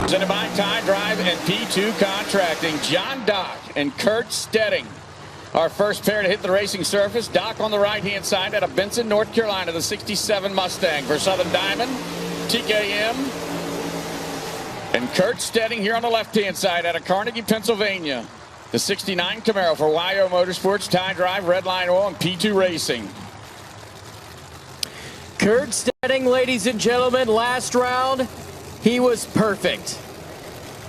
Presented by Tie Drive and P2 Contracting. John Dock and Kurt Stedding. Our first pair to hit the racing surface. Dock on the right-hand side out of Benson, North Carolina, the 67 Mustang for Southern Diamond, TKM. And Kurt Stedding here on the left-hand side out of Carnegie, Pennsylvania, the 69 Camaro for YO Motorsports, Tie Drive, Redline Oil, and P2 Racing. Kurt Stedding, ladies and gentlemen, last round, he was perfect.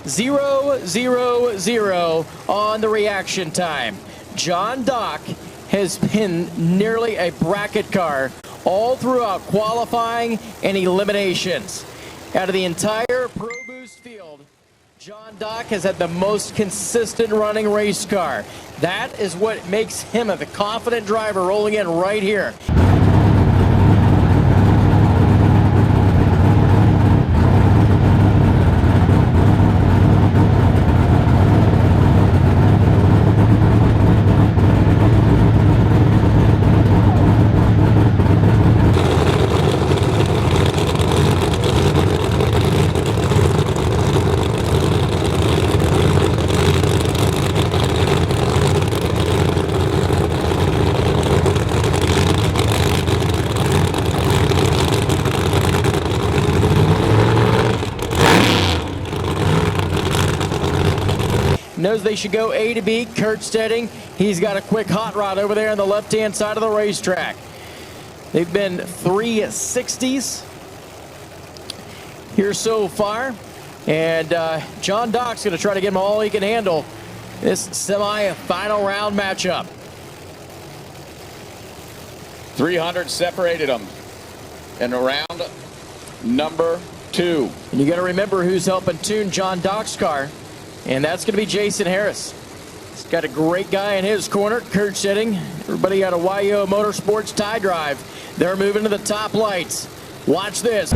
0-0-0 on the reaction time. John Dock has been nearly a bracket car all throughout qualifying and eliminations. Out of the entire Pro Boost field, John Dock has had the most consistent running race car. That is what makes him a confident driver rolling in right here. Knows they should go A to B. Kurt Stedding, he's got a quick hot rod over there on the left-hand side of the racetrack. They've been 360s here so far. And John Dock's going to try to get him all he can handle this semi-final round matchup. 300 separated them in round number 2. And you got to remember who's helping tune John Dock's car. And that's going to be Jason Harris. He's got a great guy in his corner, Kurt Stedding. Everybody out of YO Motorsports Tie Drive. They're moving to the top lights. Watch this.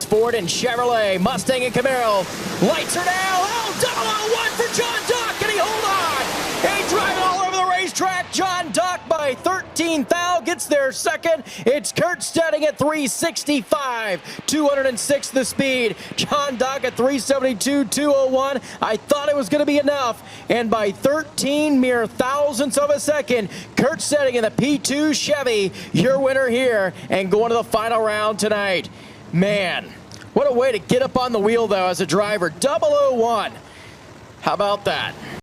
Ford and Chevrolet, Mustang and Camaro. Lights are down. Oh, 001 for John Dock. Can he hold on? He's driving all over the racetrack. John Dock by 13 thou gets there second. It's Kurt Stedding at 365. 206 the speed. John Dock at 372, 201. I thought it was going to be enough. And by 13 mere thousandths of a second, Kurt Stedding in the P2 Chevy, your winner here and going to the final round tonight. Man, what a way to get up on the wheel, though, as a driver. 001. How about that?